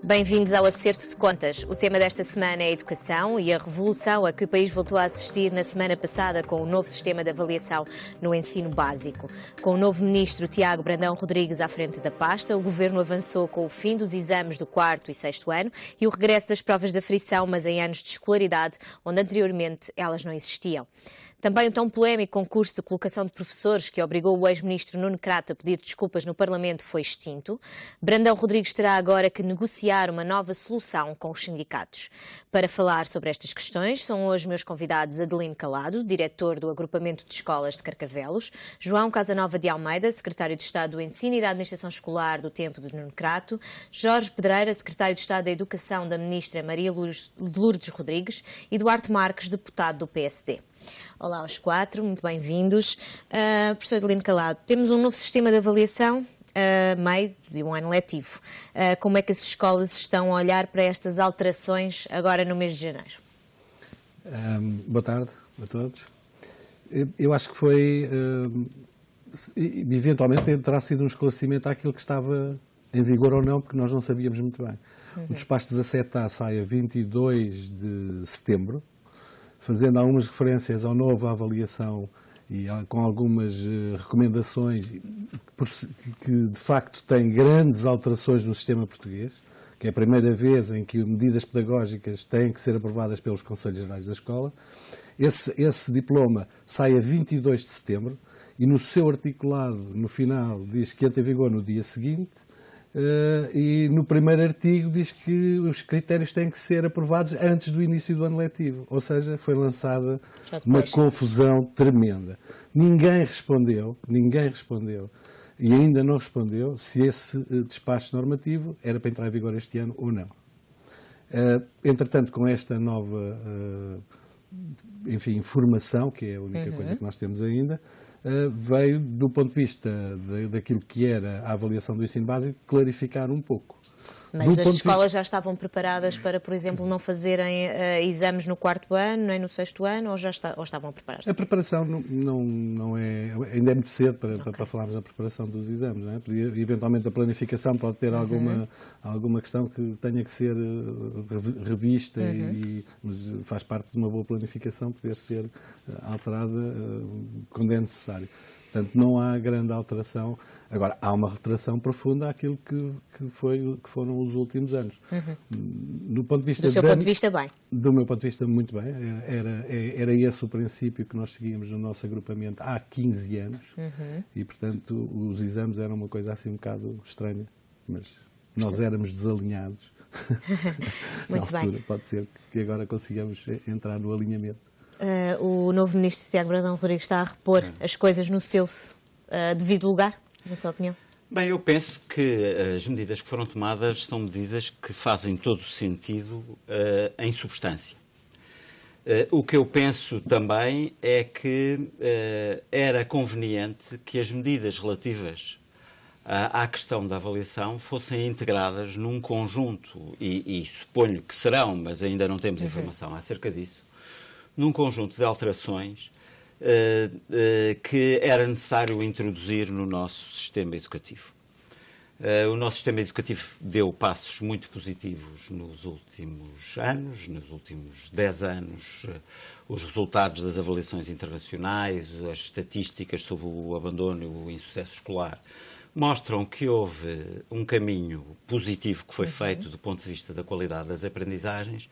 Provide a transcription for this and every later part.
Bem-vindos ao Acerto de Contas. O tema desta semana é a educação e a revolução a que o país voltou a assistir na semana passada com o novo sistema de avaliação no ensino básico. Com o novo ministro Tiago Brandão Rodrigues à frente da pasta, o governo avançou com o fim dos exames do 4º e 6º ano e o regresso das provas de aferição, mas em anos de escolaridade, onde anteriormente elas não existiam. Também o tão polémico concurso de colocação de professores que obrigou o ex-ministro Nuno Crato a pedir desculpas no Parlamento foi extinto. Brandão Rodrigues terá agora que negociar uma nova solução com os sindicatos. Para falar sobre estas questões, são hoje meus convidados Adelino Calado, diretor do Agrupamento de Escolas de Carcavelos, João Casanova de Almeida, secretário de Estado do Ensino e da Administração Escolar do tempo de Nuno Crato, Jorge Pedreira, secretário de Estado da Educação da ministra Maria Lourdes Rodrigues e Duarte Marques, deputado do PSD. Olá aos quatro, muito bem-vindos. Professor Adelino Calado, temos um novo sistema de avaliação meio de um ano letivo. Como é que as escolas estão a olhar para estas alterações agora no mês de janeiro? Boa tarde a todos. Eu acho que foi, eventualmente, terá sido um esclarecimento àquilo que estava em vigor ou não, porque nós não sabíamos muito bem. O despacho 17A sai a 22 de setembro, fazendo algumas referências ao novo avaliação e com algumas recomendações que, de facto, têm grandes alterações no sistema português, que é a primeira vez em que medidas pedagógicas têm que ser aprovadas pelos Conselhos Gerais da Escola. Esse diploma sai a 22 de setembro e no seu articulado, no final, diz que entra em vigor no dia seguinte. E no primeiro artigo diz que os critérios têm que ser aprovados antes do início do ano letivo. Ou seja, foi lançada uma confusão tremenda. Ninguém respondeu, e ainda não respondeu, se esse despacho normativo era para entrar em vigor este ano ou não. Entretanto, com esta nova informação, que é a única coisa que nós temos ainda, veio, do ponto de vista daquilo que era a avaliação do ensino básico, clarificar um pouco. Mas as escolas já estavam preparadas para, por exemplo, não fazerem exames no 4º ano, nem no 6º ano, ou estavam a preparar-se? A preparação não é... Ainda é muito cedo para falarmos da preparação dos exames, não é? Eventualmente a planificação pode ter alguma questão que tenha que ser revista, mas faz parte de uma boa planificação poder ser alterada quando é necessário. Portanto, não há grande alteração. Agora, há uma alteração profunda àquilo que foram os últimos anos. Do seu ponto de vista, bem? Do meu ponto de vista, muito bem. Era esse o princípio que nós seguíamos no nosso agrupamento há 15 anos. E, portanto, os exames eram uma coisa assim um bocado estranha. Mas nós éramos desalinhados na altura. Bem. Pode ser que agora consigamos entrar no alinhamento. O novo ministro Tiago Brandão Rodrigues está a repor as coisas no seu devido lugar, na sua opinião? Bem, eu penso que as medidas que foram tomadas são medidas que fazem todo o sentido em substância. O que eu penso também é que era conveniente que as medidas relativas à questão da avaliação fossem integradas num conjunto, e suponho que serão, mas ainda não temos informação acerca disso, num conjunto de alterações que era necessário introduzir no nosso sistema educativo. O nosso sistema educativo deu passos muito positivos nos últimos anos, nos últimos 10 anos. Os resultados das avaliações internacionais, as estatísticas sobre o abandono e o insucesso escolar mostram que houve um caminho positivo que foi feito do ponto de vista da qualidade das aprendizagens,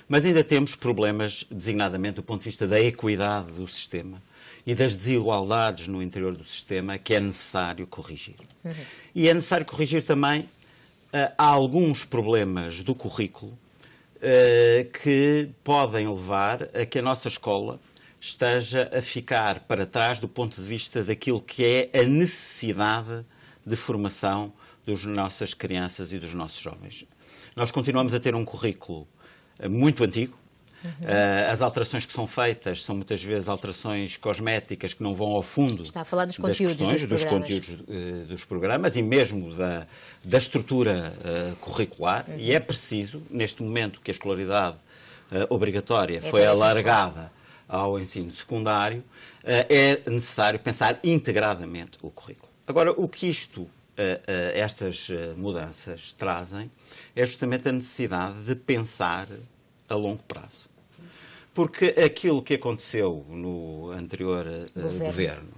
mas ainda temos problemas, designadamente do ponto de vista da equidade do sistema e das desigualdades no interior do sistema, que é necessário corrigir. E é necessário corrigir também há alguns problemas do currículo que podem levar a que a nossa escola esteja a ficar para trás do ponto de vista daquilo que é a necessidade de formação das nossas crianças e dos nossos jovens. Nós continuamos a ter um currículo muito antigo. As alterações que são feitas são muitas vezes alterações cosméticas que não vão ao fundo. Está a falar dos conteúdos dos programas e mesmo da estrutura curricular. E é preciso, neste momento que a escolaridade obrigatória foi alargada ao ensino secundário, é necessário pensar integradamente o currículo. Agora, o que isto estas mudanças trazem é justamente a necessidade de pensar a longo prazo. Porque aquilo que aconteceu no anterior governo,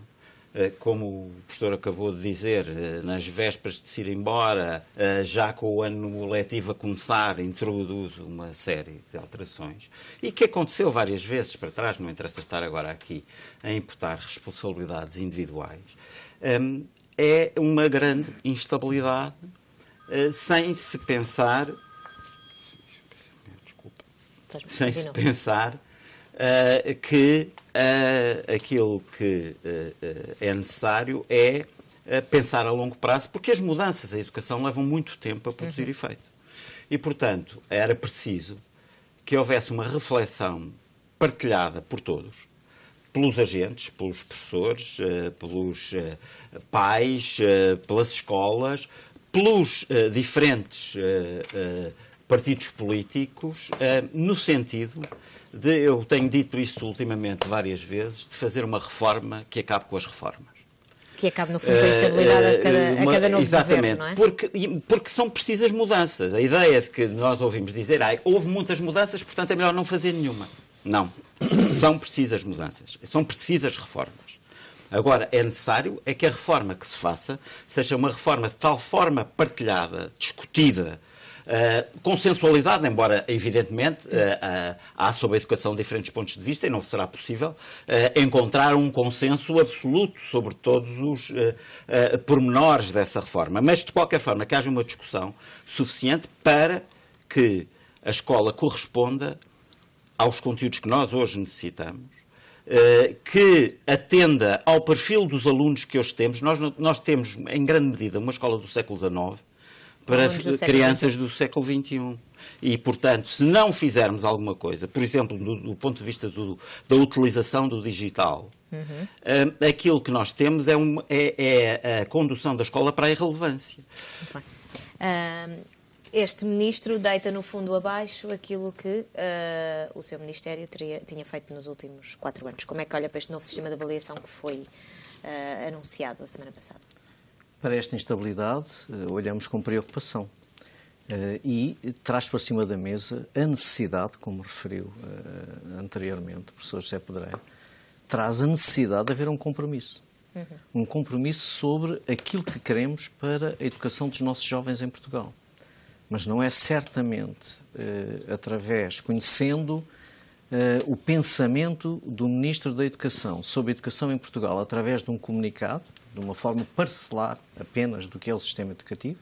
como o professor acabou de dizer, nas vésperas de se ir embora, já com o ano letivo a começar, introduz uma série de alterações, e que aconteceu várias vezes para trás, não interessa estar agora aqui a imputar responsabilidades individuais, é uma grande instabilidade, sem se pensar que aquilo que é necessário é pensar a longo prazo, porque as mudanças da educação levam muito tempo a produzir efeito. E, portanto, era preciso que houvesse uma reflexão partilhada por todos, pelos agentes, pelos professores, pelos pais, pelas escolas, pelos diferentes partidos políticos, no sentido de, eu tenho dito isso ultimamente várias vezes, de fazer uma reforma que acabe com as reformas. Que acabe, no fundo, com a estabilidade a cada novo exatamente, governo, não é? Porque são precisas mudanças. A ideia de que nós ouvimos dizer, houve muitas mudanças, portanto é melhor não fazer nenhuma. Não. São precisas mudanças. São precisas reformas. Agora, é necessário que a reforma que se faça seja uma reforma de tal forma partilhada, discutida, consensualizada, embora, evidentemente, há sobre a educação diferentes pontos de vista e não será possível encontrar um consenso absoluto sobre todos os pormenores dessa reforma. Mas, de qualquer forma, que haja uma discussão suficiente para que a escola corresponda aos conteúdos que nós hoje necessitamos, que atenda ao perfil dos alunos que hoje temos. Nós temos, em grande medida, uma escola do século XIX para crianças do século XXI. E, portanto, se não fizermos alguma coisa, por exemplo, do ponto de vista da utilização do digital, aquilo que nós temos é a condução da escola para a irrelevância. Muito bem. Este ministro deita, no fundo, abaixo aquilo que o seu Ministério tinha feito nos últimos 4 anos. Como é que olha para este novo sistema de avaliação que foi anunciado a semana passada? Para esta instabilidade, olhamos com preocupação e traz para cima da mesa a necessidade, como referiu anteriormente o professor José Pedreira, traz a necessidade de haver um compromisso. Um compromisso sobre aquilo que queremos para a educação dos nossos jovens em Portugal. Mas não é certamente conhecendo o pensamento do Ministro da Educação sobre a educação em Portugal através de um comunicado, de uma forma parcelar apenas do que é o sistema educativo,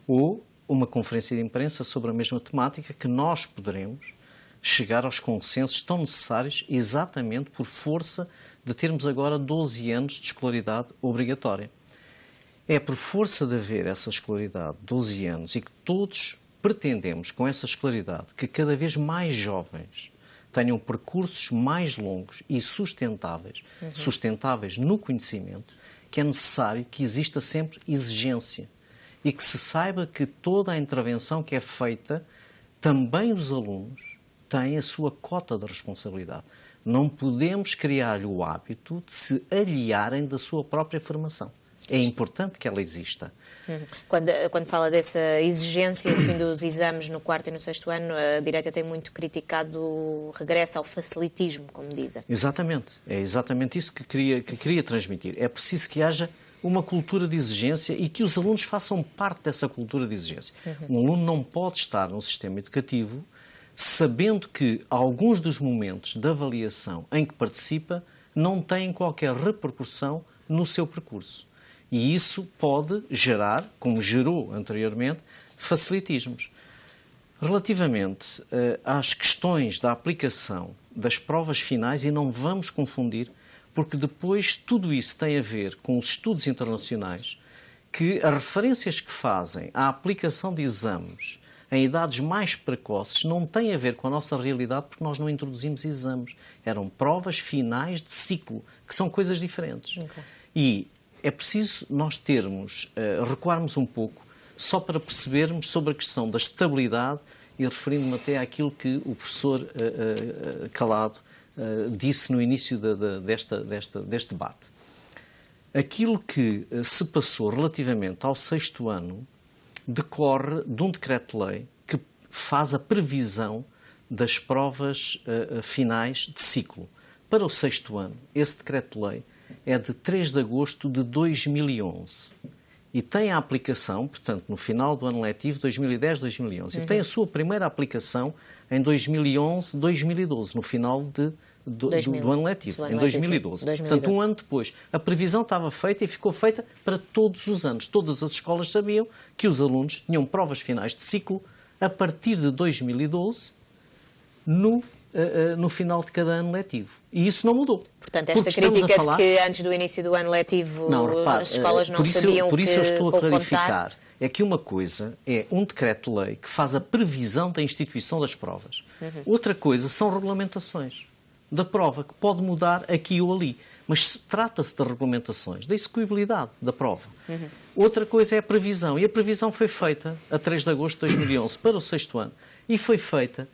ou uma conferência de imprensa sobre a mesma temática, que nós poderemos chegar aos consensos tão necessários exatamente por força de termos agora 12 anos de escolaridade obrigatória. É por força de haver essa escolaridade, 12 anos, e que todos pretendemos, com essa escolaridade, que cada vez mais jovens tenham percursos mais longos e sustentáveis, sustentáveis no conhecimento, que é necessário que exista sempre exigência e que se saiba que toda a intervenção que é feita, também os alunos têm a sua cota de responsabilidade. Não podemos criar-lhe o hábito de se aliarem da sua própria formação. É importante que ela exista. Quando fala dessa exigência, no fim dos exames no 4º e no 6º ano, a direita tem muito criticado o regresso ao facilitismo, como dizem. Exatamente. É exatamente isso que queria transmitir. É preciso que haja uma cultura de exigência e que os alunos façam parte dessa cultura de exigência. Um aluno não pode estar no sistema educativo sabendo que alguns dos momentos da avaliação em que participa não têm qualquer repercussão no seu percurso. E isso pode gerar, como gerou anteriormente, facilitismos. Relativamente às questões da aplicação das provas finais, e não vamos confundir, porque depois tudo isso tem a ver com os estudos internacionais, que as referências que fazem à aplicação de exames em idades mais precoces não têm a ver com a nossa realidade, porque nós não introduzimos exames. Eram provas finais de ciclo, que são coisas diferentes. E é preciso nós recuarmos um pouco, só para percebermos sobre a questão da estabilidade, e referindo-me até àquilo que o professor Calado disse no início deste debate. Aquilo que se passou relativamente ao 6º ano decorre de um decreto-lei que faz a previsão das provas finais de ciclo. Para o 6º ano, esse decreto-lei é de 3 de agosto de 2011 e tem a aplicação, portanto, no final do ano letivo 2010-2011, e tem a sua primeira aplicação em 2011-2012, no final do ano letivo, em 2012. Portanto, um ano depois. A previsão estava feita e ficou feita para todos os anos. Todas as escolas sabiam que os alunos tinham provas finais de ciclo a partir de 2012 no final de cada ano letivo. E isso não mudou. Portanto, esta crítica de que antes do início do ano letivo as escolas não sabiam por isso eu estou a clarificar. É que uma coisa é um decreto-lei que faz a previsão da instituição das provas. Outra coisa são regulamentações da prova, que pode mudar aqui ou ali. Mas trata-se de regulamentações, da execuibilidade da prova. Outra coisa é a previsão. E a previsão foi feita a 3 de agosto de 2011 para o 6º ano. E foi feita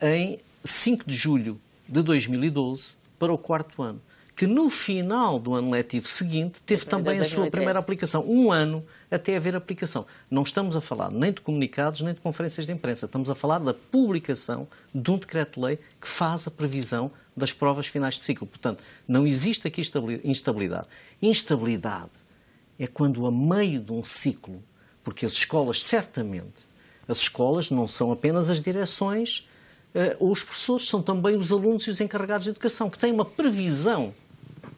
em 5 de julho de 2012 para o 4º ano, que no final do ano letivo seguinte teve também a sua primeira aplicação. Um ano até haver aplicação. Não estamos a falar nem de comunicados, nem de conferências de imprensa. Estamos a falar da publicação de um decreto-lei que faz a previsão das provas finais de ciclo. Portanto, não existe aqui instabilidade. Instabilidade é quando, a meio de um ciclo, porque as escolas, certamente, as escolas não são apenas as direções ou os professores, são também os alunos e os encarregados de educação, que têm uma previsão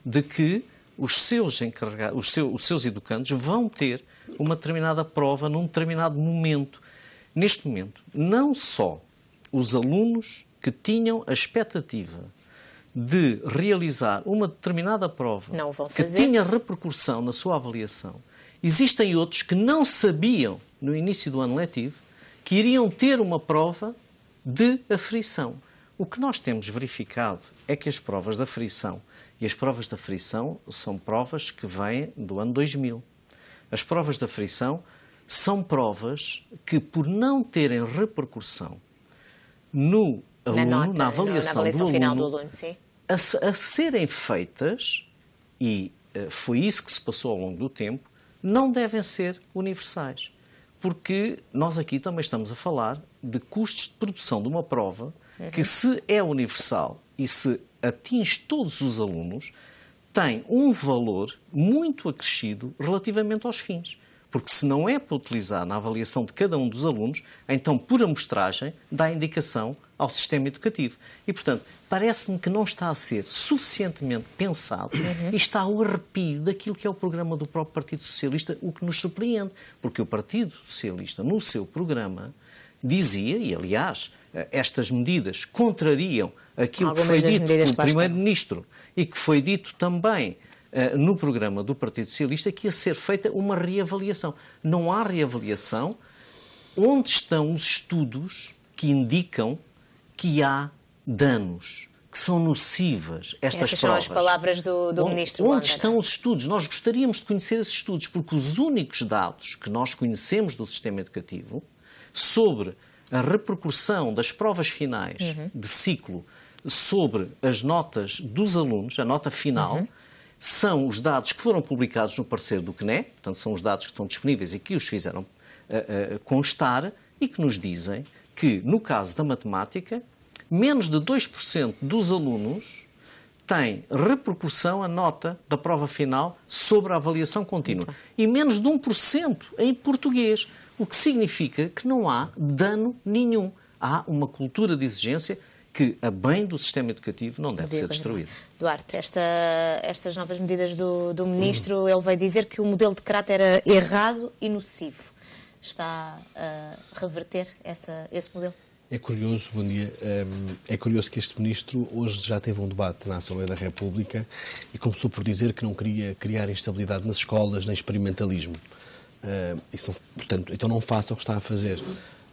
de que os seus educandos vão ter uma determinada prova num determinado momento. Neste momento, não só os alunos que tinham a expectativa de realizar uma determinada prova que tinha repercussão na sua avaliação, existem outros que não sabiam, no início do ano letivo, que iriam ter uma prova de aferição. O que nós temos verificado é que as provas de aferição, e as provas de aferição são provas que vêm do ano 2000. As provas de aferição são provas que, por não terem repercussão no aluno, na avaliação do aluno, final do aluno, sim, a serem feitas, e foi isso que se passou ao longo do tempo, não devem ser universais. Porque nós aqui também estamos a falar de custos de produção de uma prova que, se é universal e se atinge todos os alunos, tem um valor muito acrescido relativamente aos fins. Porque se não é para utilizar na avaliação de cada um dos alunos, então, por amostragem, dá indicação ao sistema educativo. E, portanto, parece-me que não está a ser suficientemente pensado e está ao arrepio daquilo que é o programa do próprio Partido Socialista, o que nos surpreende. Porque o Partido Socialista, no seu programa, dizia, e aliás, estas medidas contrariam aquilo que foi dito pelo Primeiro-Ministro e que foi dito também no programa do Partido Socialista, que ia ser feita uma reavaliação. Não há reavaliação. Onde estão os estudos que indicam que há danos, que são nocivas estas Essas provas? são as palavras do Ministro. Onde estão os estudos? Nós gostaríamos de conhecer esses estudos, porque os únicos dados que nós conhecemos do sistema educativo sobre a repercussão das provas finais de ciclo sobre as notas dos alunos, a nota final, são os dados que foram publicados no parecer do CNE, portanto, são os dados que estão disponíveis e que os fizeram constar e que nos dizem que, no caso da matemática, menos de 2% dos alunos têm repercussão a nota da prova final sobre a avaliação contínua. E menos de 1% em português, o que significa que não há dano nenhum. Há uma cultura de exigência que, a bem do sistema educativo, não deve ser destruída. Duarte, estas novas medidas do Ministro, ele vai dizer que o modelo de caráter era errado e nocivo. Está a reverter esse modelo? É curioso, bom dia, é curioso que este Ministro hoje já teve um debate na Assembleia da República e começou por dizer que não queria criar instabilidade nas escolas, nem experimentalismo. Portanto, então não faça o que está a fazer.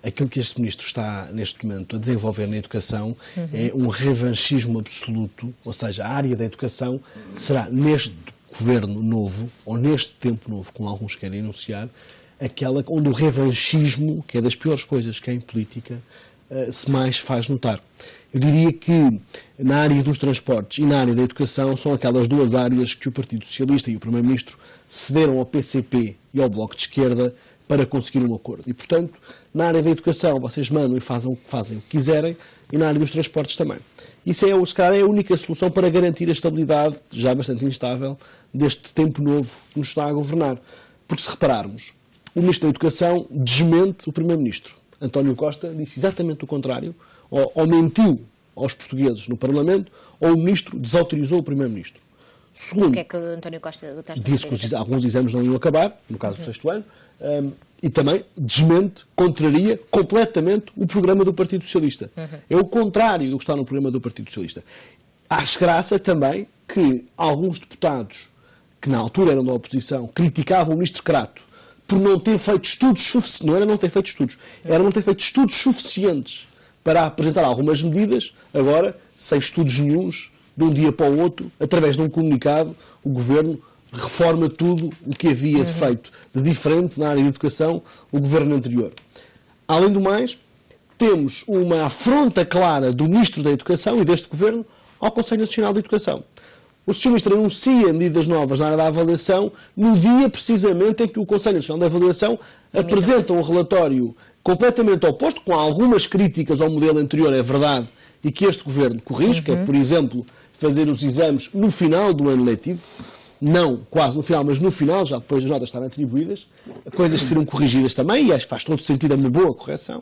Aquilo que este Ministro está, neste momento, a desenvolver na educação é um revanchismo absoluto, ou seja, a área da educação será, neste governo novo, ou neste tempo novo, como alguns querem enunciar, aquela onde o revanchismo, que é das piores coisas que há em política, se mais faz notar. Eu diria que na área dos transportes e na área da educação são aquelas duas áreas que o Partido Socialista e o Primeiro-Ministro cederam ao PCP e ao Bloco de Esquerda para conseguir um acordo. E, portanto, na área da educação vocês mandam e fazem o que quiserem, e na área dos transportes também. Isso se calhar, é a única solução para garantir a estabilidade, já bastante instável, deste tempo novo que nos está a governar. Porque, se repararmos, o Ministro da Educação desmente o Primeiro-Ministro. António Costa disse exatamente o contrário, ou mentiu aos portugueses no Parlamento, ou o Ministro desautorizou o Primeiro-Ministro. Segundo, O que é que o António Costa disse que alguns exames não iam acabar, no caso do sexto ano, e também desmente, contraria completamente o programa do Partido Socialista. É o contrário do que está no programa do Partido Socialista. Acho graça também que alguns deputados, que na altura eram da oposição, criticavam o Ministro Crato por não ter feito estudos suficientes, não era não ter feito estudos, era não ter feito estudos suficientes para apresentar algumas medidas, agora, sem estudos nenhuns, de um dia para o outro, através de um comunicado, o Governo reforma tudo o que havia feito de diferente na área de educação o Governo anterior. Além do mais, temos uma afronta clara do Ministro da Educação e deste Governo ao Conselho Nacional de Educação. O Sr. Ministro anuncia medidas novas na área da avaliação no dia precisamente em que o Conselho Nacional de Avaliação apresenta um relatório completamente oposto, com algumas críticas ao modelo anterior, é verdade, e que este Governo corrige, que é, por exemplo, fazer os exames no final do ano letivo, não quase no final, mas no final, já depois das notas estarem atribuídas, coisas que serão corrigidas também, e acho que faz todo sentido, é uma boa correção,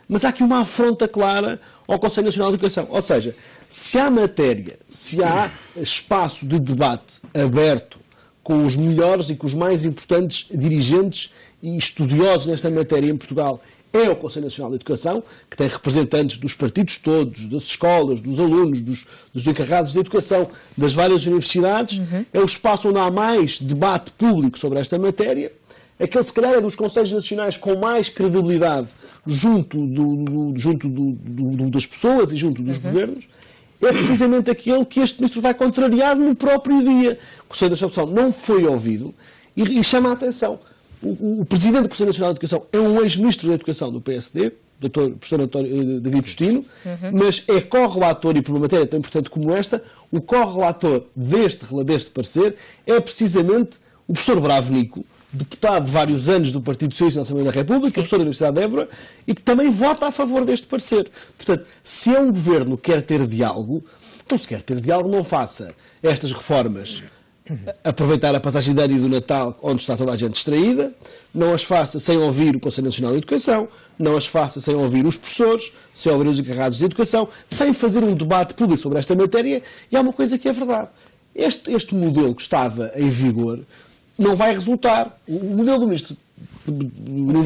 mas há aqui uma afronta clara ao Conselho Nacional de Educação. Ou seja, se há matéria, se há espaço de debate aberto com os melhores e com os mais importantes dirigentes e estudiosos nesta matéria em Portugal, é o Conselho Nacional de Educação, que tem representantes dos partidos todos, das escolas, dos alunos, dos encarregados de educação, das várias universidades. É o espaço onde há mais debate público sobre esta matéria. Aquele, se calhar, é dos Conselhos Nacionais com mais credibilidade junto das pessoas e junto dos governos. É precisamente aquele que este Ministro vai contrariar no próprio dia. O Conselho Nacional de Educação não foi ouvido e chama a atenção. O Presidente do Conselho Nacional de Educação é um ex-Ministro da Educação do PSD, Professor David Justino, mas é correlator, e por uma matéria tão importante como esta, o correlator deste parecer é precisamente o professor Bravo Nico, deputado de vários anos do Partido Socialista na Assembleia da República, professor da Universidade de Évora, e que também vota a favor deste parecer. Portanto, se é um governo que quer ter diálogo, então se quer ter diálogo, não faça estas reformas aproveitar a passagem de ano e do Natal, onde está toda a gente distraída, não as faça sem ouvir o Conselho Nacional de Educação, não as faça sem ouvir os professores, sem ouvir os encarregados de educação, sem fazer um debate público sobre esta matéria. E há uma coisa que é verdade. Este modelo que estava em vigor não vai resultar. O modelo do Ministro não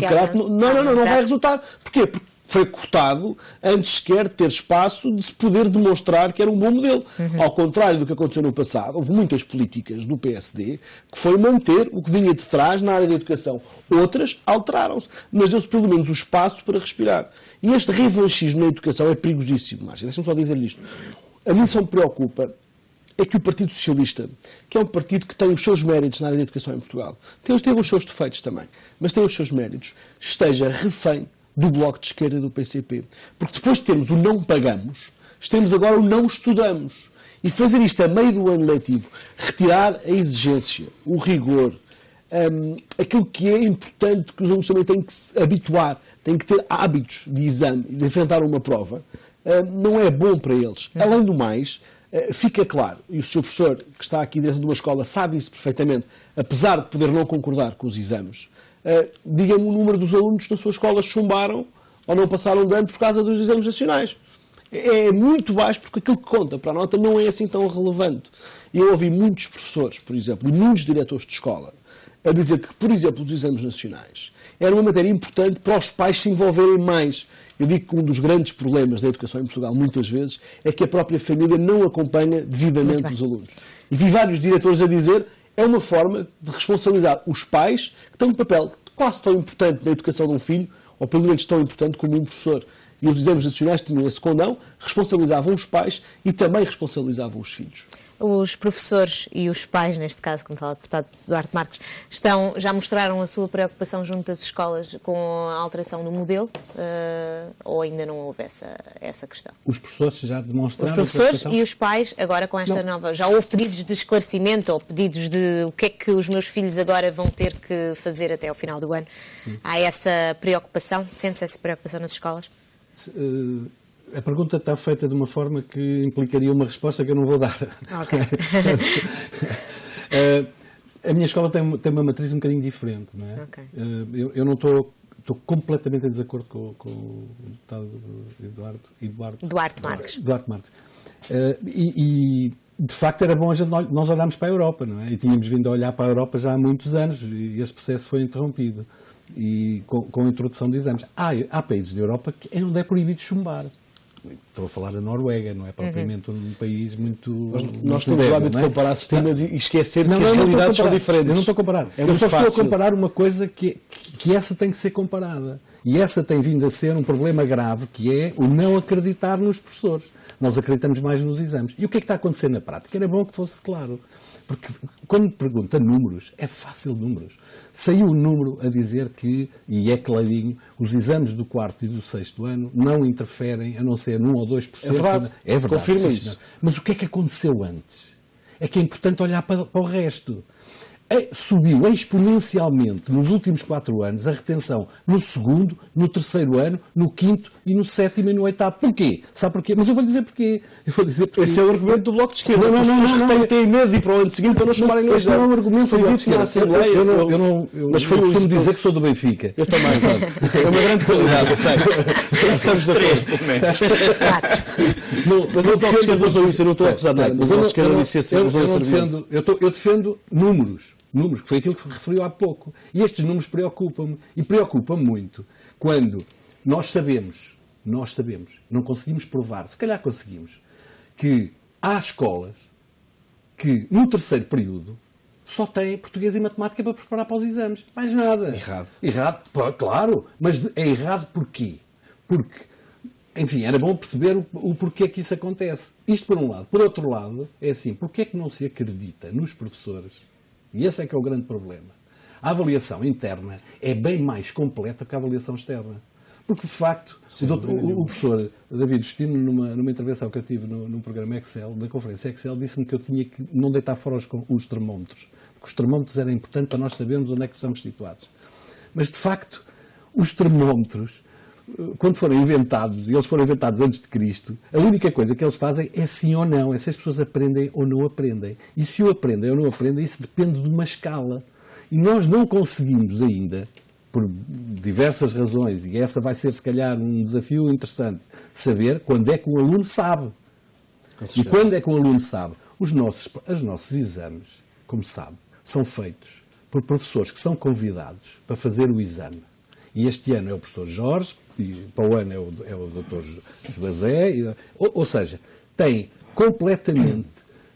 vai resultar. Porquê? Porque foi cortado antes sequer de ter espaço de se poder demonstrar que era um bom modelo. Ao contrário do que aconteceu no passado, houve muitas políticas do PSD que foi manter o que vinha de trás na área da educação. Outras alteraram-se, mas deu-se pelo menos o espaço para respirar. E este revanchismo na educação é perigosíssimo. Deixa-me só dizer-lhe isto. A mim só me preocupa é que o Partido Socialista, que é um partido que tem os seus méritos na área da educação em Portugal, tem os seus defeitos também, mas tem os seus méritos, esteja refém do Bloco de Esquerda e do PCP. Porque depois de termos o não pagamos, temos agora o não estudamos. E fazer isto a meio do ano letivo, retirar a exigência, o rigor, aquilo que é importante que os alunos também têm que se habituar, têm que ter hábitos de exame, de enfrentar uma prova, não é bom para eles. Além do mais, fica claro, e o Sr. Professor, que está aqui dentro de uma escola, sabe isso perfeitamente, apesar de poder não concordar com os exames, diga-me o número dos alunos que na sua escola chumbaram ou não passaram de ano por causa dos exames nacionais. É muito baixo, porque aquilo que conta para a nota não é assim tão relevante. E eu ouvi muitos professores, por exemplo, e muitos diretores de escola, a dizer que, por exemplo, os exames nacionais era uma matéria importante para os pais se envolverem mais. Eu digo que um dos grandes problemas da educação em Portugal, muitas vezes, é que a própria família não acompanha devidamente os alunos. E vi vários diretores a dizer é uma forma de responsabilizar os pais que têm um papel quase tão importante na educação de um filho, ou pelo menos tão importante como um professor. e os exames nacionais tinham esse condão, responsabilizavam os pais e também responsabilizavam os filhos. Os professores e os pais, neste caso, como fala o deputado Duarte Marques, já mostraram a sua preocupação junto das escolas com a alteração do modelo, ou ainda não houve essa questão? Os professores já demonstraram... Os professores e os pais, agora com esta nova... Já houve pedidos de esclarecimento ou pedidos de o que é que os meus filhos agora vão ter que fazer até ao final do ano? Sim. Há essa preocupação? Sente-se essa preocupação nas escolas? A pergunta está feita de uma forma que implicaria uma resposta que eu não vou dar. Okay. A minha escola tem uma matriz um bocadinho diferente, não é? Okay. Eu não estou completamente em desacordo com o deputado Duarte Marques. Duarte Marques. E de facto era bom nós olharmos para a Europa, não é? E tínhamos vindo a olhar para a Europa já há muitos anos e esse processo foi interrompido. E com a introdução de exames. Há países da Europa onde é proibido chumbar. Estou a falar da Noruega, não é propriamente um país muito... Nós temos o hábito de comparar sistemas e esquecer que as realidades são diferentes. Eu não estou a comparar. Eu só estou a comparar uma coisa que essa tem que ser comparada. E essa tem vindo a ser um problema grave, que é o não acreditar nos professores. Nós acreditamos mais nos exames. E o que é que está a acontecer na prática? Era bom que fosse claro. Porque quando me pergunta números, é fácil números. Saiu um número a dizer que, e é clarinho, os exames do 4º e do 6º ano não interferem, a não ser 1 ou 2%. É verdade. É verdade. Confirma isso. Mas o que é que aconteceu antes? É que é importante olhar para o resto. Subiu exponencialmente nos últimos 4 anos a retenção no 2º, no 3º ano, no 5º e no 7º e no 8º. Porquê? Sabe porquê? Mas eu vou dizer porquê. Esse é o argumento do Bloco de Esquerda. Não. Têm medo de ir para o ano seguinte para não chamarem no exame. Não é um argumento. Foi dito na Assembleia. Mas foi costumo dizer que sou do Benfica. Eu também. É uma grande qualidade. Estamos de acordo, pelo menos. Mas o Bloco de Esquerda usou isso. Eu não estou a acusar nada. Mas o Bloco de Esquerda disse assim. Eu defendo números, que foi aquilo que referiu há pouco. E estes números preocupam-me. E preocupam-me muito quando nós sabemos, não conseguimos provar, se calhar conseguimos, que há escolas que no 3º período só têm português e matemática para preparar para os exames. Mais nada. Errado, claro. Mas é errado porquê? Porque, enfim, era bom perceber o porquê que isso acontece. Isto por um lado. Por outro lado, é assim, porquê é que não se acredita nos professores? E esse é que é o grande problema. A avaliação interna é bem mais completa que a avaliação externa. Porque, de facto, o professor David Justino, numa intervenção que eu tive no programa Excel, na conferência Excel, disse-me que eu tinha que não deitar fora os termómetros. Porque os termómetros eram importantes para nós sabermos onde é que estamos situados. Mas, de facto, os termómetros, quando foram inventados, e eles foram inventados antes de Cristo, a única coisa que eles fazem é sim ou não, é se as pessoas aprendem ou não aprendem. E se o aprendem ou não aprendem, isso depende de uma escala. E nós não conseguimos ainda, por diversas razões, e essa vai ser se calhar um desafio interessante, saber quando é que o aluno sabe. E quando é que o aluno sabe? Os nossos exames, como sabe, são feitos por professores que são convidados para fazer o exame. E este ano é o professor Jorge, e para o ano é o doutor José, ou seja, tem completamente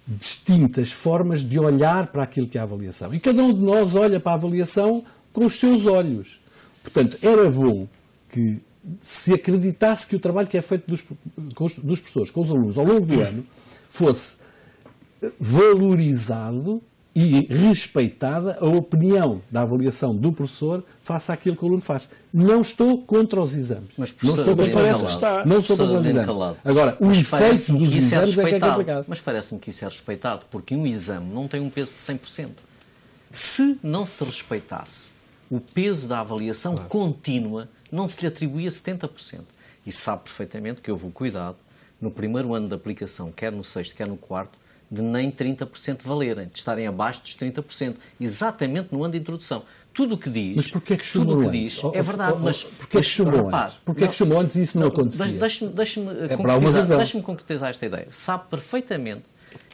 distintas formas de olhar para aquilo que é a avaliação. E cada um de nós olha para a avaliação com os seus olhos. Portanto, era bom que se acreditasse que o trabalho que é feito dos professores com os alunos ao longo do ano fosse valorizado e respeitada a opinião da avaliação do professor face àquilo que o aluno faz. Não estou contra os exames. Mas, não estou contra não sou contra os exames. Agora, o efeito dos exames é que é complicado. Mas parece-me que isso é respeitado, porque um exame não tem um peso de 100%. Se não se respeitasse o peso da avaliação contínua, não se lhe atribuía 70%. E sabe perfeitamente que houve o cuidado, no primeiro ano de aplicação, quer no 6º, quer no 4º, de nem 30% valerem, de estarem abaixo dos 30%, exatamente no ano de introdução. Tudo o que diz, mas porquê que chumbou antes? Diz é verdade, mas porquê que chumbou antes? Porquê que chumbou antes e isso não acontecia? Deixe-me concretizar esta ideia. Sabe perfeitamente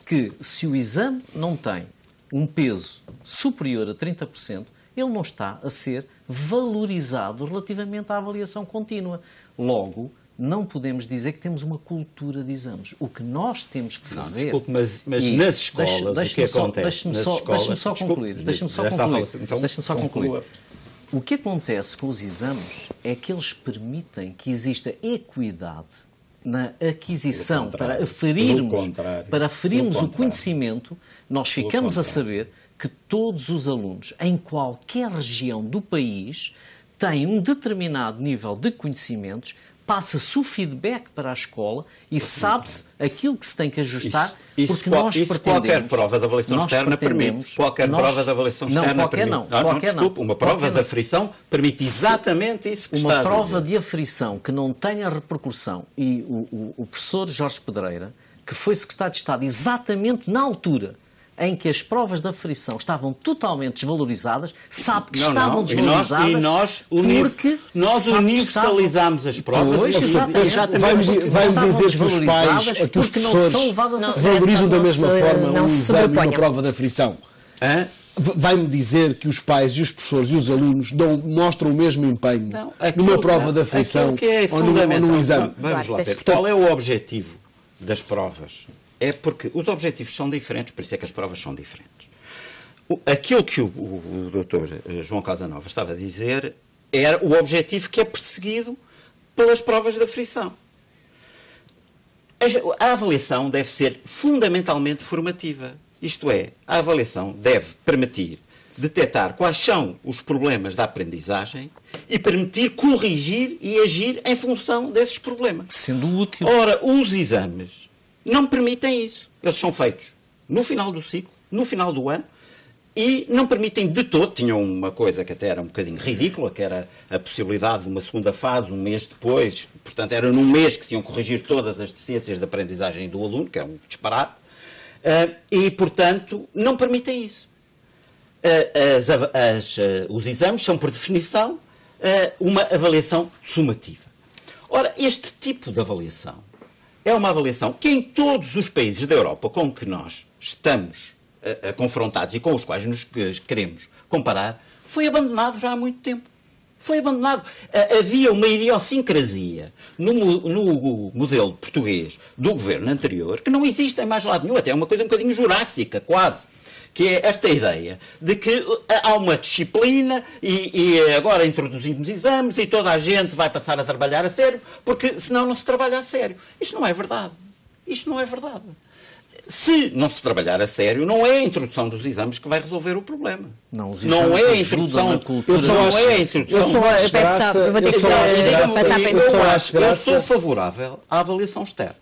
que se o exame não tem um peso superior a 30%, ele não está a ser valorizado relativamente à avaliação contínua. Logo, não podemos dizer que temos uma cultura de exames. O que nós temos que fazer... Desculpe, mas nas escolas, o que acontece? Deixe-me só concluir. O que acontece com os exames é que eles permitem que exista equidade na aquisição, para aferirmos o conhecimento. Nós ficamos a saber que todos os alunos, em qualquer região do país, têm um determinado nível de conhecimentos, passa-se o feedback para a escola e sabe-se aquilo que se tem que ajustar, porque nós pretendemos... Qualquer prova de avaliação externa permite. Qualquer prova de avaliação externa permite. Desculpe, uma prova de aferição permite exatamente isso que está a dizer. Uma prova de aferição que não tenha repercussão, e o professor Jorge Pedreira, que foi secretário de Estado exatamente na altura em que as provas de aferição estavam totalmente desvalorizadas, sabe que estavam desvalorizadas porque nós universalizámos as provas. Pois, vai-me dizer que os pais, que os professores valorizam da mesma forma um exame e uma prova de aferição. Vai-me dizer que os pais e os professores e os alunos mostram o mesmo empenho numa prova de aferição ou num exame. Vamos lá ver. Qual é o objetivo das provas? É porque os objetivos são diferentes, por isso é que as provas são diferentes. Aquilo que o Dr. João Casanova estava a dizer era o objetivo que é perseguido pelas provas de aferição. A avaliação deve ser fundamentalmente formativa. Isto é, a avaliação deve permitir detectar quais são os problemas da aprendizagem e permitir corrigir e agir em função desses problemas. Sendo útil. Ora, os exames não permitem isso. Eles são feitos no final do ciclo, no final do ano, e não permitem de todo. Tinham uma coisa que até era um bocadinho ridícula, que era a possibilidade de uma segunda fase, um mês depois. Portanto, era num mês que se iam corrigir todas as deficiências de aprendizagem do aluno, que é um disparate. E, portanto, não permitem isso. Os exames são, por definição, uma avaliação sumativa. Ora, este tipo de avaliação é uma avaliação que em todos os países da Europa com que nós estamos confrontados e com os quais nos queremos comparar, foi abandonado já há muito tempo. Foi abandonado. Havia uma idiosincrasia no modelo português do governo anterior que não existe em mais lado nenhum. Até é uma coisa um bocadinho jurássica, quase. Que é esta ideia de que há uma disciplina e agora introduzimos exames e toda a gente vai passar a trabalhar a sério, porque senão não se trabalha a sério. Isto não é verdade. Isto não é verdade. Se não se trabalhar a sério, não é a introdução dos exames que vai resolver o problema. Não, os exames não é a introdução na cultura. Eu sou favorável à avaliação externa.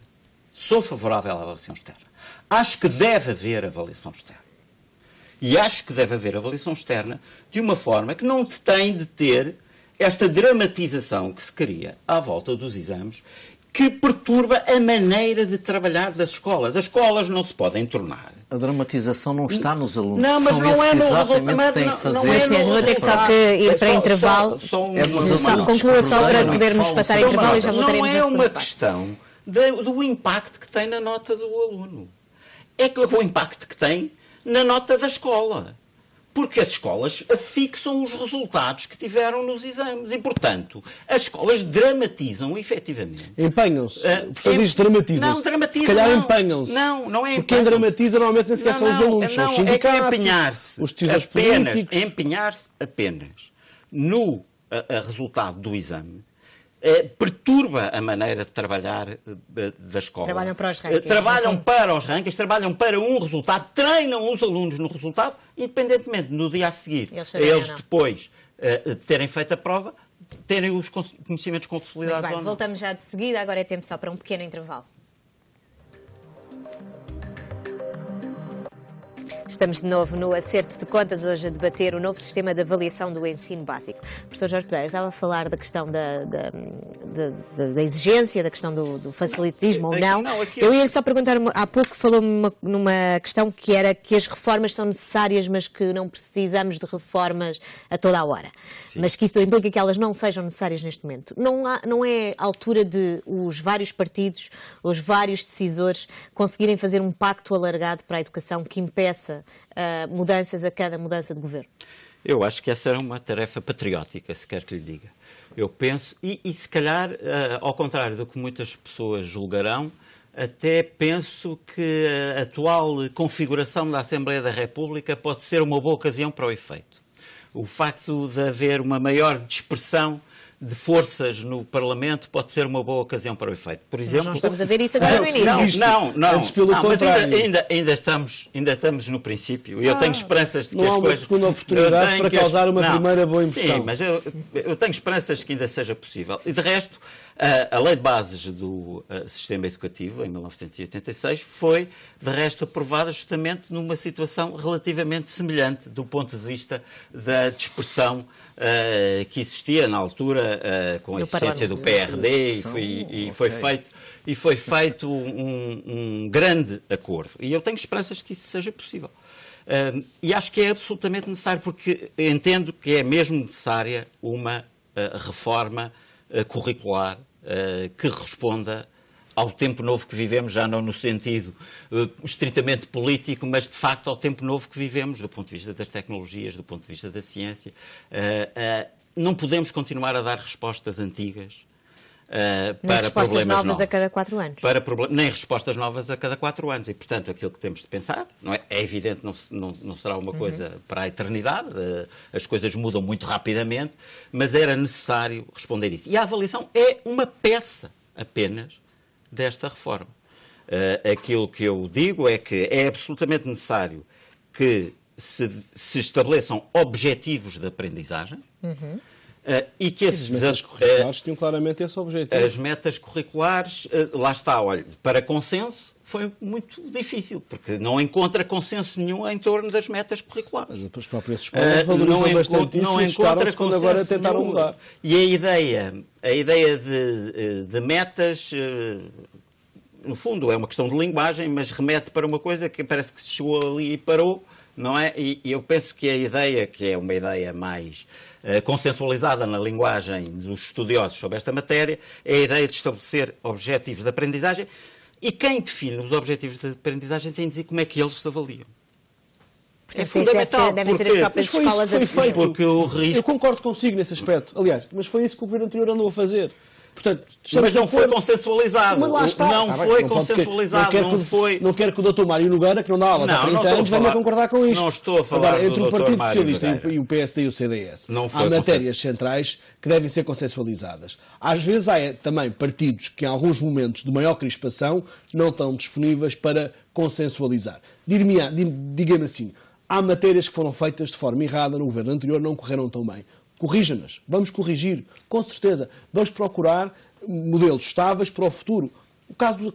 Sou favorável à avaliação externa. Acho que deve haver avaliação externa. E acho que deve haver avaliação externa de uma forma que não tem de ter esta dramatização que se cria à volta dos exames, que perturba a maneira de trabalhar das escolas. As escolas não se podem tornar. A dramatização não está nos alunos. Não, mas não é no resultado. Mas, senhores, vou ter só que ir para intervalo. Conclua só para podermos passar intervalo e já voltaremos na segunda parte. Não é uma questão do impacto que tem na nota do aluno. É que o impacto que tem na nota da escola. Porque as escolas fixam os resultados que tiveram nos exames. E, portanto, as escolas dramatizam, efetivamente. Empenham-se. O professor diz dramatizam-se. Não, dramatizam. Se calhar empenham-se. Não é empenham-se. Porque quem dramatiza normalmente nem sequer são os alunos, são os sindicatos, empenhar-se os decisores políticos. Empenhar-se apenas no resultado do exame perturba a maneira de trabalhar da escola. Trabalham para os rankings. Trabalham para os rankings, trabalham para um resultado, treinam os alunos no resultado, independentemente no dia a seguir, eles depois de terem feito a prova, terem os conhecimentos consolidados ou não. Voltamos já de seguida, agora é tempo só para um pequeno intervalo. Estamos de novo no Acerto de Contas, hoje a debater o novo sistema de avaliação do ensino básico. O professor Jorge Pedreira estava a falar da questão da exigência, da questão do facilitismo ou não. Eu ia só perguntar, há pouco falou-me numa questão que era que as reformas são necessárias, mas que não precisamos de reformas a toda a hora. Sim. Mas que isso implica que elas não sejam necessárias neste momento. Não é a altura de os vários partidos, os vários decisores conseguirem fazer um pacto alargado para a educação que impeça mudanças a cada mudança de governo? Eu acho que essa era uma tarefa patriótica, se quer que lhe diga. Eu penso, e se calhar, ao contrário do que muitas pessoas julgarão, até penso que a atual configuração da Assembleia da República pode ser uma boa ocasião para o efeito. O facto de haver uma maior dispersão de forças no Parlamento pode ser uma boa ocasião para o efeito. Por exemplo, nós estamos a ver isso agora no início. Não, Antes pelo mas contrário. ainda estamos no princípio. E eu tenho esperanças de que Não há as uma coisas... segunda oportunidade Eu para tenho causar uma primeira boa impressão. Sim, mas eu tenho esperanças que ainda seja possível. E de resto, a Lei de Bases do Sistema Educativo, em 1986, foi, de resto, aprovada justamente numa situação relativamente semelhante do ponto de vista da dispersão que existia na altura com a existência do PRD e foi feito um grande acordo. E eu tenho esperanças que isso seja possível. E acho que é absolutamente necessário, porque entendo que é mesmo necessária uma reforma curricular que responda ao tempo novo que vivemos, já não no sentido estritamente político, mas de facto ao tempo novo que vivemos, do ponto de vista das tecnologias, do ponto de vista da ciência. Não podemos continuar a dar respostas antigas para respostas problemas novas a cada 4 anos. Nem respostas novas a cada 4 anos. E, portanto, aquilo que temos de pensar, não é? É evidente que não será uma coisa para a eternidade, as coisas mudam muito rapidamente, mas era necessário responder isso. E a avaliação é uma peça apenas desta reforma. Aquilo que eu digo é que é absolutamente necessário que se estabeleçam objetivos de aprendizagem e que As metas curriculares tinham claramente esse objetivo. As metas curriculares, lá está, olha, para consenso foi muito difícil, porque não encontra consenso nenhum em torno das metas curriculares. Mas as próprias escolas valorizam bastante isso e assustaram-se quando agora tentaram mudar. E a ideia de metas, no fundo, é uma questão de linguagem, mas remete para uma coisa que parece que se chegou ali e parou, não é? E eu penso que a ideia, que é uma ideia mais consensualizada na linguagem dos estudiosos sobre esta matéria, é a ideia de estabelecer objetivos de aprendizagem, e quem define os objetivos de aprendizagem tem de dizer como é que eles se avaliam. Portanto, é fundamental, devem ser as próprias escolas a definir. Porque o risco... Eu concordo consigo nesse aspecto, aliás, mas foi isso que o governo anterior andou a fazer. Portanto, mas não foi consensualizado. Mas lá está. Não foi consensualizado. Não quero que o Dr. Mário Nogueira, que não dá aulas há 30 anos, venha a concordar com isto. Não estou a falar agora, entre o Partido Mário Socialista Nogueira e o PSD e o CDS, não há matérias centrais que devem ser consensualizadas. Às vezes há também partidos que, em alguns momentos de maior crispação, não estão disponíveis para consensualizar. Diga-me assim, há matérias que foram feitas de forma errada no governo anterior, não correram tão bem. Corrija-nas. Vamos corrigir, com certeza. Vamos procurar modelos estáveis para o futuro. O caso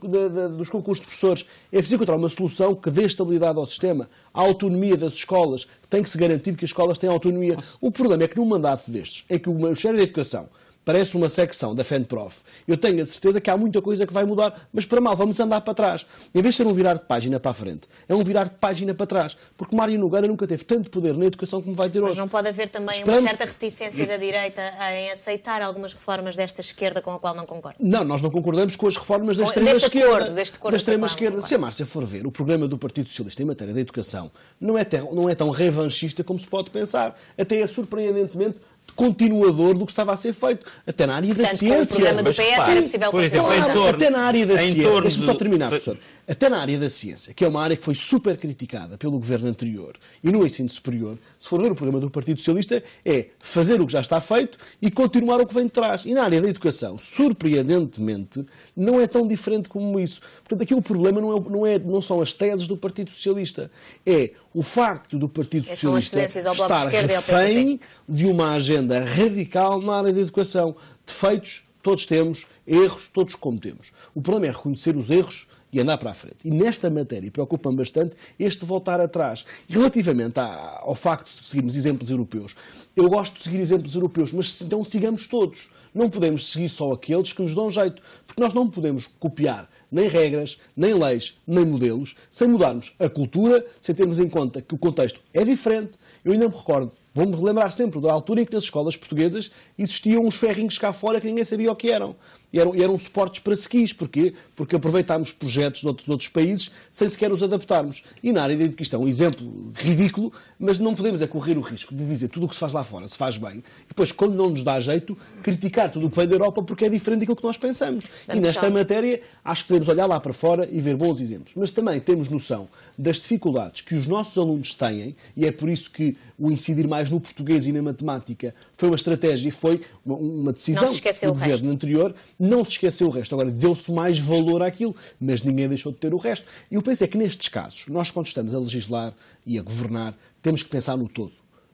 dos concursos de professores, é preciso encontrar uma solução que dê estabilidade ao sistema, à autonomia das escolas. Tem que se garantir que as escolas têm autonomia. O problema é que num mandato destes, é que o Ministério da Educação parece uma secção da FENPROF. Eu tenho a certeza que há muita coisa que vai mudar, mas para mal, vamos andar para trás. Em vez de ser um virar de página para a frente, é um virar de página para trás. Porque Mário Nogueira nunca teve tanto poder na educação como vai ter hoje. Mas não pode haver também uma certa reticência da direita em aceitar algumas reformas desta esquerda com a qual não concorda? Não, nós não concordamos com as reformas da extrema esquerda. Deste acordo da extrema esquerda. Se a Márcia for ver, o programa do Partido Socialista em matéria de educação não é tão revanchista como se pode pensar. Até é surpreendentemente continuador do que estava a ser feito, até na área da ciência. O programa do PS era possível claro, até na área da ciência. Deixa-me só terminar, professor. Até na área da ciência, que é uma área que foi super criticada pelo governo anterior e no ensino superior, se for ver o programa do Partido Socialista, é fazer o que já está feito e continuar o que vem de trás. E na área da educação, surpreendentemente, não é tão diferente como isso. Portanto, aqui o problema não são as teses do Partido Socialista, é o facto do Partido Socialista estar refém de uma agenda radical na área da educação. Defeitos, todos temos, erros, todos cometemos. O problema é reconhecer os erros e andar para a frente. E nesta matéria preocupa-me bastante este voltar atrás. E relativamente ao facto de seguirmos exemplos europeus, eu gosto de seguir exemplos europeus, mas então sigamos todos. Não podemos seguir só aqueles que nos dão jeito, porque nós não podemos copiar nem regras, nem leis, nem modelos, sem mudarmos a cultura, sem termos em conta que o contexto é diferente. Eu ainda me recordo, vou-me relembrar sempre da altura em que nas escolas portuguesas existiam uns ferrinhos cá fora que ninguém sabia o que eram. E eram suportes para skis. Porquê? Porque aproveitámos projetos de outros países sem sequer os adaptarmos. E na área da educação, é um exemplo ridículo, mas não podemos correr o risco de dizer tudo o que se faz lá fora se faz bem. E depois, quando não nos dá jeito, criticar tudo o que vem da Europa porque é diferente daquilo que nós pensamos. E nesta matéria, acho que devemos olhar lá para fora e ver bons exemplos. Mas também temos noção das dificuldades que os nossos alunos têm, e é por isso que o incidir mais no português e na matemática foi uma estratégia e foi uma decisão do governo anterior. Não se esqueceu o resto. Agora, deu-se mais valor àquilo, mas ninguém deixou de ter o resto. E eu penso que nestes casos, nós quando estamos a legislar e a governar, temos que pensar no todo.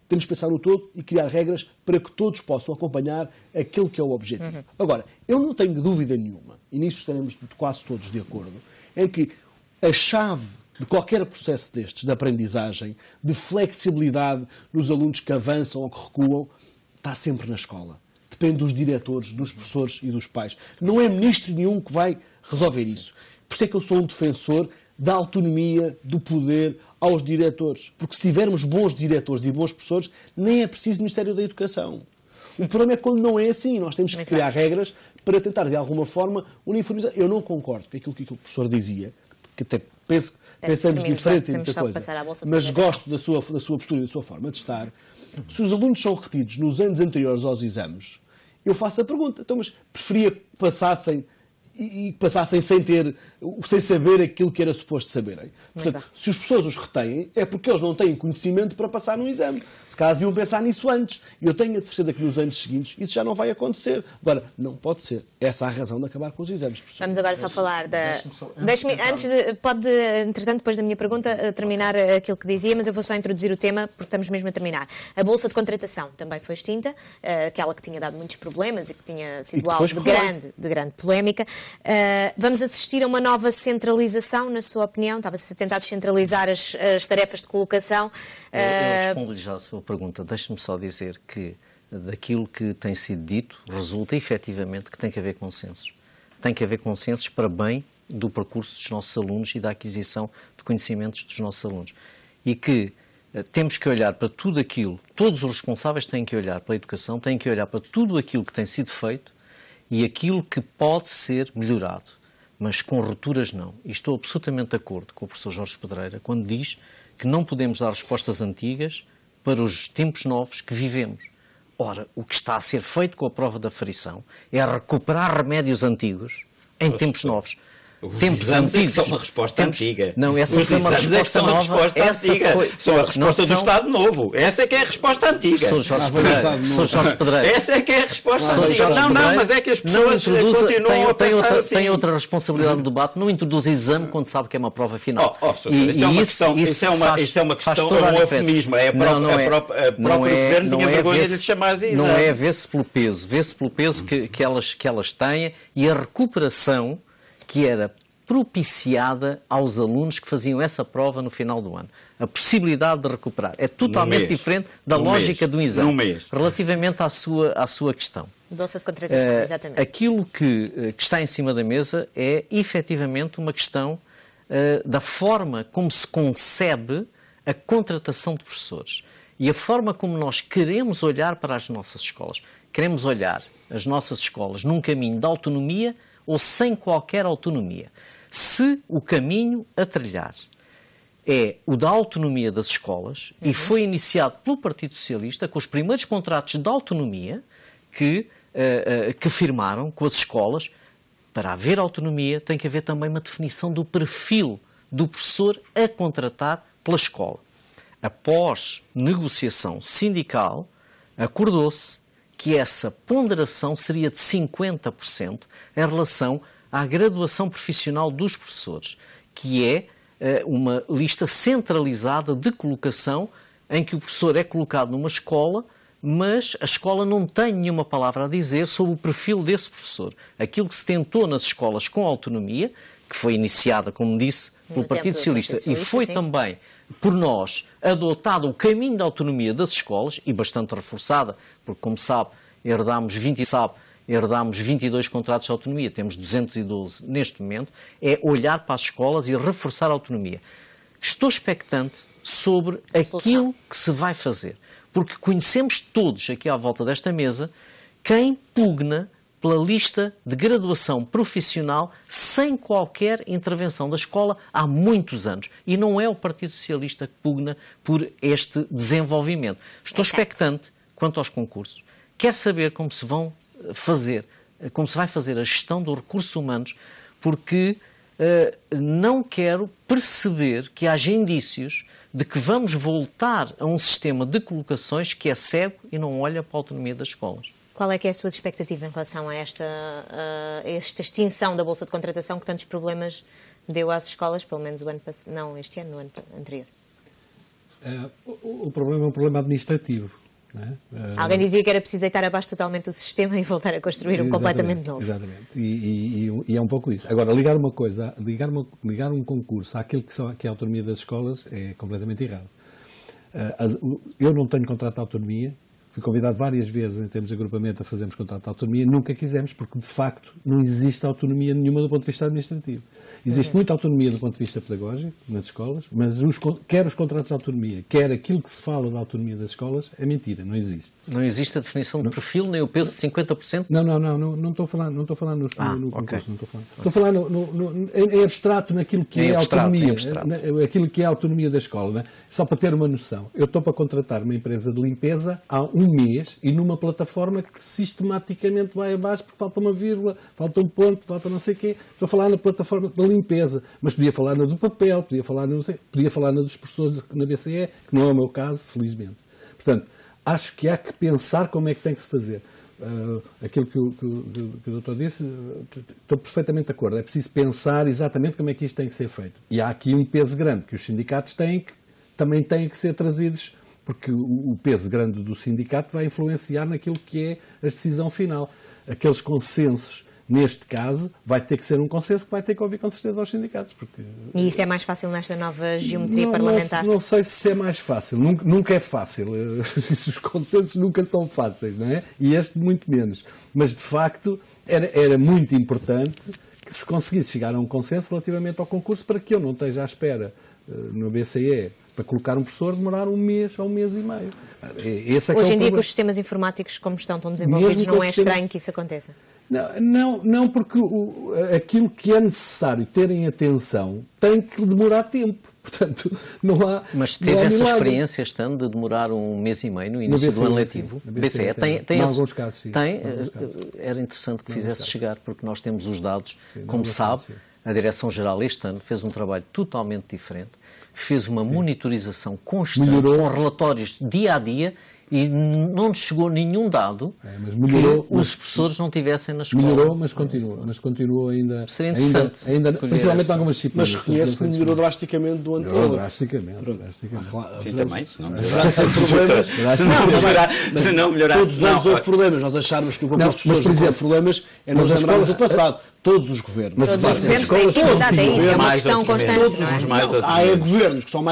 Temos que pensar no todo e criar regras para que todos possam acompanhar aquele que é o objetivo. Agora, eu não tenho dúvida nenhuma, e nisso estaremos quase todos de acordo, em que a chave de qualquer processo destes, de aprendizagem, de flexibilidade nos alunos que avançam ou que recuam, está sempre na escola. Depende dos diretores, dos professores e dos pais. Não é ministro nenhum que vai resolver isso. Por isso é que eu sou um defensor da autonomia, do poder aos diretores. Porque se tivermos bons diretores e bons professores, nem é preciso Ministério da Educação. O problema é quando não é assim. Nós temos que criar regras para tentar, de alguma forma, uniformizar. Eu não concordo com aquilo que o professor dizia, que até pensamos diferente em muita coisa, mas gosto da sua postura e da sua forma de estar. Se os alunos são retidos nos anos anteriores aos exames, eu faço a pergunta, então, mas preferia que passassem e passassem sem saber aquilo que era suposto saberem. Portanto, se as pessoas os retêm, é porque eles não têm conhecimento para passar no exame. Se calhar deviam pensar nisso antes. E eu tenho a certeza que nos anos seguintes isso já não vai acontecer. Agora, não pode ser. Essa é a razão de acabar com os exames, professor. Vamos agora só falar da... Pode, entretanto, depois da minha pergunta, terminar aquilo que dizia, mas eu vou só introduzir o tema, porque estamos mesmo a terminar. A Bolsa de Contratação também foi extinta, aquela que tinha dado muitos problemas e que tinha sido alvo de grande polémica. Vamos assistir a uma nova centralização, na sua opinião? Estava-se a tentar descentralizar as tarefas de colocação. Eu respondo-lhe já a sua pergunta. Deixe-me só dizer que daquilo que tem sido dito resulta efetivamente que tem que haver consensos. Tem que haver consensos para bem do percurso dos nossos alunos e da aquisição de conhecimentos dos nossos alunos. E que temos que olhar para tudo aquilo, todos os responsáveis têm que olhar pela educação, têm que olhar para tudo aquilo que tem sido feito e aquilo que pode ser melhorado, mas com rupturas não. E estou absolutamente de acordo com o professor Jorge Pedreira quando diz que não podemos dar respostas antigas para os tempos novos que vivemos. Ora, o que está a ser feito com a prova da aferição é recuperar remédios antigos em tempos novos. Tempos antigos. São uma resposta antiga. Não, essa foi uma resposta nova. São a resposta do Estado Novo. Essa é que é a resposta antiga. Sou Jorge Pedreira. Essa é que é a resposta antiga. Não, mas é que as pessoas continuam a pensar assim. Tem outra responsabilidade no debate. Não introduz exame quando sabe que é uma prova final. Isso é uma questão, é um eufemismo. É o próprio governo tinha vergonha de lhe chamar de exame. Não é vê-se pelo peso. Vê-se pelo peso que elas têm e a recuperação que era propiciada aos alunos que faziam essa prova no final do ano. A possibilidade de recuperar. É totalmente diferente da lógica do exame. Relativamente à sua questão. Bolsa de contratação, exatamente. Aquilo que está em cima da mesa é, efetivamente, uma questão da forma como se concebe a contratação de professores. E a forma como nós queremos olhar para as nossas escolas. Queremos olhar as nossas escolas num caminho de autonomia ou sem qualquer autonomia. Se o caminho a trilhar é o da autonomia das escolas, e foi iniciado pelo Partido Socialista com os primeiros contratos de autonomia que firmaram com as escolas, para haver autonomia tem que haver também uma definição do perfil do professor a contratar pela escola. Após negociação sindical, acordou-se que essa ponderação seria de 50% em relação à graduação profissional dos professores, que é uma lista centralizada de colocação em que o professor é colocado numa escola, mas a escola não tem nenhuma palavra a dizer sobre o perfil desse professor. Aquilo que se tentou nas escolas com autonomia, que foi iniciada, como disse, pelo Partido Socialista e foi também por nós adotado o caminho da autonomia das escolas, e bastante reforçada, porque, como sabe, herdámos 22 contratos de autonomia, temos 212 neste momento, é olhar para as escolas e reforçar a autonomia. Estou expectante sobre aquilo que se vai fazer, porque conhecemos todos aqui à volta desta mesa quem pugna pela lista de graduação profissional sem qualquer intervenção da escola há muitos anos. E não é o Partido Socialista que pugna por este desenvolvimento. Estou expectante quanto aos concursos. Quero saber como se vai fazer a gestão dos recursos humanos, porque não quero perceber que haja indícios de que vamos voltar a um sistema de colocações que é cego e não olha para a autonomia das escolas. Qual é que é a sua expectativa em relação a esta extinção da Bolsa de Contratação que tantos problemas deu às escolas, pelo menos o ano passado, não este ano, no ano anterior? O problema é um problema administrativo. Não é? Alguém dizia que era preciso deitar abaixo totalmente o sistema e voltar a construir um completamente novo. Exatamente. E é um pouco isso. Agora, ligar um concurso àquilo que é a autonomia das escolas é completamente errado. Eu não tenho contrato de autonomia. Fui convidado várias vezes em termos de agrupamento a fazermos contrato de autonomia, nunca quisemos, porque de facto não existe autonomia nenhuma do ponto de vista administrativo. Existe muita autonomia do ponto de vista pedagógico nas escolas, mas quer os contratos de autonomia, quer aquilo que se fala da autonomia das escolas, é mentira, não existe. Não existe a definição de perfil, nem o peso de 50%? Não estou a falar no concurso, não estou a falar. Estou a falar em abstrato naquilo que é a autonomia, aquilo que é a autonomia da escola. Né? Só para ter uma noção, eu estou para contratar uma empresa de limpeza há um mês e numa plataforma que sistematicamente vai abaixo porque falta uma vírgula, falta um ponto, falta não sei o quê. Estou a falar na plataforma da limpeza, mas podia falar na do papel, podia falar na dos professores na BCE, que não é o meu caso, felizmente. Portanto, acho que há que pensar como é que tem que se fazer. Aquilo que o doutor disse, estou perfeitamente de acordo. É preciso pensar exatamente como é que isto tem que ser feito. E há aqui um peso grande que os sindicatos têm, que também têm que ser trazidos, porque o peso grande do sindicato vai influenciar naquilo que é a decisão final. Aqueles consensos, neste caso, vai ter que ser um consenso que vai ter que ouvir com certeza aos sindicatos. Porque... E isso é mais fácil nesta nova geometria parlamentar? Não sei se é mais fácil. Nunca é fácil. Os consensos nunca são fáceis, não é? E este muito menos. Mas, de facto, era muito importante que se conseguisse chegar a um consenso relativamente ao concurso para que eu não esteja à espera no BCE para colocar um professor demorar um mês ou um mês e meio. Hoje em dia, com os sistemas informáticos como estão tão desenvolvidos, não é estranho que isso aconteça? Não, porque aquilo que é necessário terem atenção tem que demorar tempo. Portanto, não há. Mas teve essa experiência este ano de demorar um mês e meio no início do ano letivo? BCE tem alguns casos, sim. Era interessante que fizesse chegar, porque nós temos os dados. Como sabe, a Direção-Geral este ano fez um trabalho totalmente diferente, fez uma monitorização constante, com relatórios dia a dia, e não nos chegou nenhum dado que os professores não tivessem na escola. Melhorou, mas continua ainda... Seria interessante. Principalmente algumas disciplinas. Mas reconhece que melhorou drasticamente do ano todo. Drasticamente. Sim, também, se não melhorar. Todos os anos houve problemas. Nós acharmos que o concurso de pessoas houve problemas é nos lembrarmos do passado. Todos os governos. Todos os governos têm que mudar, é uma questão constante. Há governos que são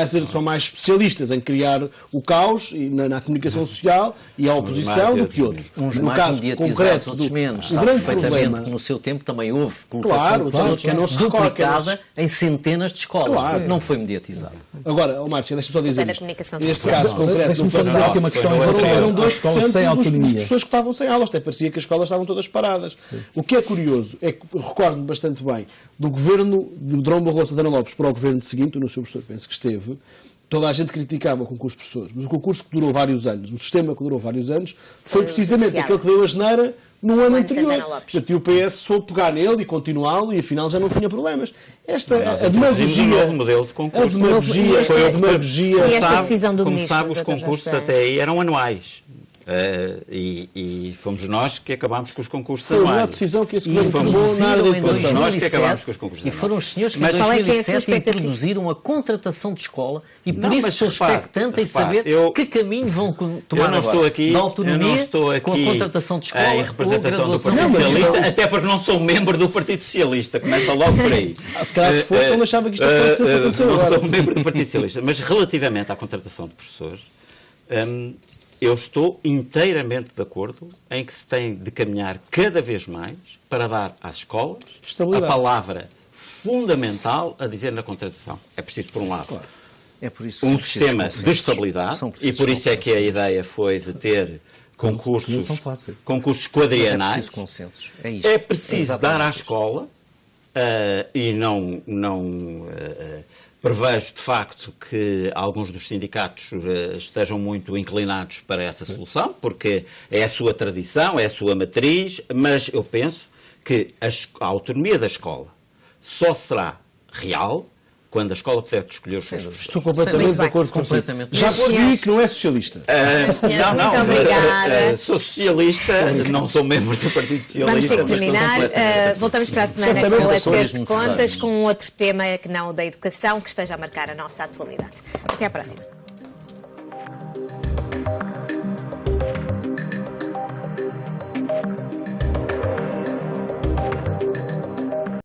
mais especialistas em criar o caos na comunicação social e a oposição do que outros. Uns mais mediatizados, outros menos. Sabe perfeitamente que no seu tempo também houve colocação de pessoas duplicada em centenas de escolas. Não foi mediatizado. Agora, Márcia, deixa-me só dizer isto. Neste caso concreto, no passado, uma questão eram 2% das pessoas que estavam sem aulas. Até parecia que as escolas estavam todas paradas. O que é curioso é que recordo-me bastante bem do governo de Durão Barroso de Ana Lopes para o governo seguinte, no seu professor, penso que esteve, toda a gente criticava o concurso de professores, mas o concurso que durou vários anos, o sistema que durou vários anos, foi precisamente aquele que deu a geneira no ano anterior. E o PS soube pegar nele e continuá-lo e afinal já não tinha problemas. A demagogia... um novo modelo de concurso. A demagogia... E esta decisão do Como ministro... sabe, os concursos até aí eram anuais. E fomos nós que acabámos com os concursos anuais. Foi uma decisão que esse governo tomou na área da educação. Nós que acabámos com os concursos anuais. E foram os senhores que em 2007 introduziram a contratação de escola e por isso sou expectante em saber que caminho vão tomar agora. Da autonomia com a contratação de escola em representação do Partido Socialista, até porque não sou membro do Partido Socialista. Começa logo por aí. Se calhar se fosse, não achava que isto acontecesse. Não sou membro do Partido Socialista. Mas relativamente à contratação de professores... eu estou inteiramente de acordo em que se tem de caminhar cada vez mais para dar às escolas a palavra fundamental a dizer na contratação. É preciso, por um lado, é por isso um sistema de estabilidade, e por isso é que a ideia foi de ter Não concursos são fáceis. concursos Mas é quadrienais. preciso consensos. É isto. É preciso exatamente dar à isto. escola, e não prevejo de facto que alguns dos sindicatos estejam muito inclinados para essa solução, porque é a sua tradição, é a sua matriz, mas eu penso que a autonomia da escola só será real quando a escola puder escolher os seus professores. Estou completamente Muito de acordo bem. com você. Completamente. Já Meus percebi senhores- que não é socialista. Senhores, muito obrigada. Sou socialista, não sou membro do Partido Socialista. Vamos ter que mas estou terminar. completamente- Voltamos para a semana com Certamente o são acerto de necessários. contas, com um outro tema que não o da educação, que esteja a marcar a nossa atualidade. Até à próxima.